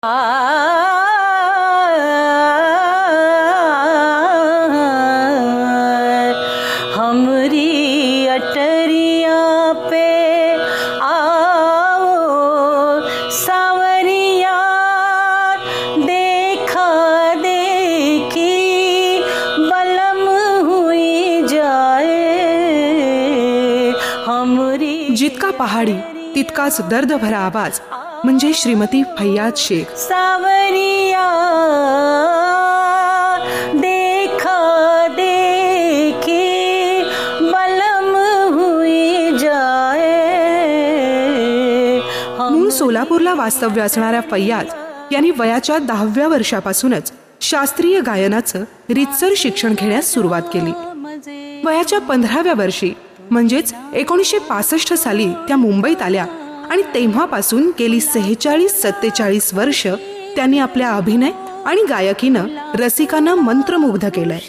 हमरी अटरिया पे आओ सावरिया, देखा देखी बलम हुई जाए हमरी। जितका पहाडी तितकाच दर्द भरा आवाज म्हणजे श्रीमती फैयाज शेख। सावरिया देखा देखी बलम हुई जाए। मूळ सोलापूरला वास्तव्य असणाऱ्या फैयाज यांनी वयाच्या 10व्या वर्षापासूनच शास्त्रीय गायनाचं रीतसर शिक्षण घेण्यास सुरुवात केली। वयाच्या 15व्या वर्षी म्हणजेच 1965 साली त्या मुंबईत आल्या आणि तेव्हापासून गेली 46-47 वर्ष त्यांनी आपल्या अभिनय आणि गायकीनं रसिकांना मंत्रमुग्ध केलंय।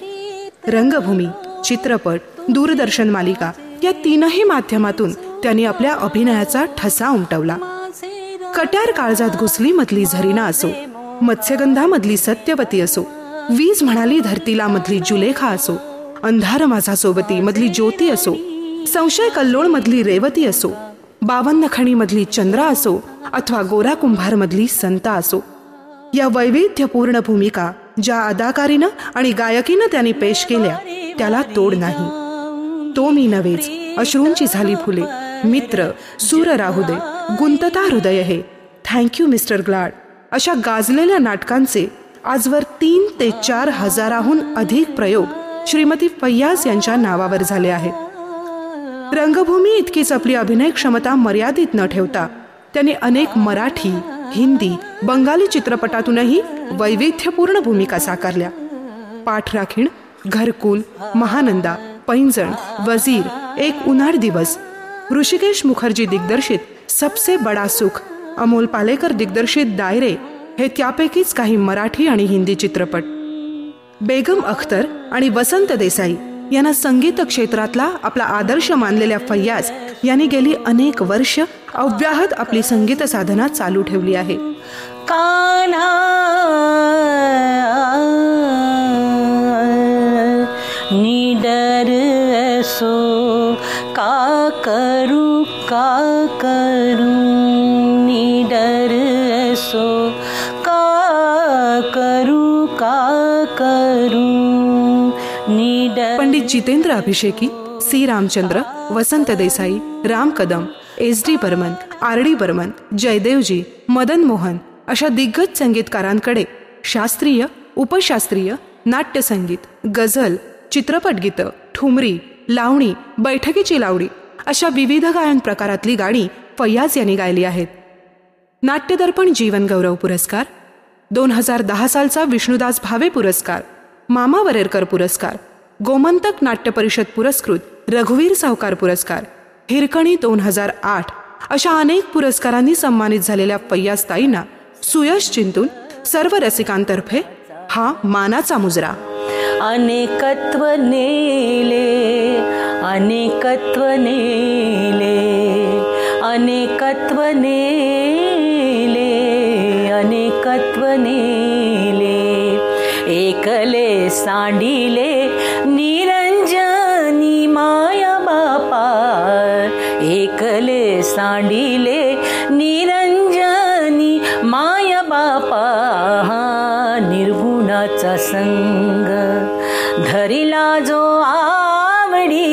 रंगभूमी, चित्रपट, दूरदर्शन मालिका या तीनही माध्यमातून त्यांनी आपल्या अभिनयाचा ठसा उमटवला। कट्यार काळजात घुसली मधली झरीना असो, मत्स्यगंधामधली सत्यवती असो, वीज म्हणाली धरतीला मधली जुलेखा असो, अंधार माझा सोबती मधली ज्योती असो, संशय कल्लोळ मधली रेवती असो, 52 खणी मधली चंद्रा असो अथवा गोरा कुंभार मधली संता असो, या वैविध्यपूर्ण भूमिका ज्या अदाकारीनं आणि गायकीनं त्यांनी पेश केल्या त्याला तोड नाही। तो मी नव्हेच, अश्रूंची झाली फुले, मित्र, सूर राहू दे, गुंतता हृदय हे, थँक्यू मिस्टर ग्लाड अशा गाजलेल्या नाटकांचे आजवर 3 ते 4 हजाराहून अधिक प्रयोग श्रीमती फैयाज यांच्या नावावर झाले आहेत। रंगभूमी इतकीच आपली अभिनय क्षमता मर्यादित न ठेवता त्यांनी अनेक मराठी, हिंदी, बंगाली चित्रपटातूनही वैविध्यपूर्ण भूमिका साकारल्या। पाठराखीण, घरकुल, महानंदा, पैंजण, वजीर, एक उन्हाळ दिवस, ऋषिकेश मुखर्जी दिग्दर्शित सबसे बडा सुख, अमोल पालेकर दिग्दर्शित दायरे हे त्यापैकीच काही मराठी आणि हिंदी चित्रपट। बेगम अख्तर आणि वसंत देसाई यांना संगीत क्षेत्रातला आपला आदर्श मानलेल्या फैयाज यांनी गेली अनेक वर्ष अव्याहत आपली संगीत साधना चालू ठेवली आहे। कान्हा निडर ऐसो का करूं निडर ऐसो का करूं निडर। Pandit Jitendra Abhisheki, C Ramchandra, Vasant Desai, Ram Kadam, SD Burman, RD Burman, जयदेवजी, Madan Mohan अशा दिग्गज संगीतकारांकडे शास्त्रीय, उपशास्त्रीय, नाट्यसंगीत, गझल, चित्रपटगीतं, ठुमरी, लावणी, बैठकीची लावणी अशा विविध गायन प्रकारातली गाणी फैयाज यांनी गायली आहेत। नाट्यदर्पण जीवन गौरव पुरस्कार, 2010 सालचा विष्णुदास भावे पुरस्कार, मामा वरेरकर पुरस्कार, गोमंतक नाट्य परिषद पुरस्कृत रघुवीर सावकार पुरस्कार, हिरकणी 2008 अशा अनेक पुरस्कारांनी सन्मानित झालेल्या फैयाज ताईंना सुयश चिंतून सर्व रसिकांतर्फे हा मानाचा मुजरा। अनेकत्व नेले, अनेकत्व नेले, अनेकत्व नेले, अनेकत्व नेले, एकले सांडिले निरंजनी माया बापा, एकले सांडिले निरंजनी माया बापा, निर्गुणाचा संग धरिला जो आवडी।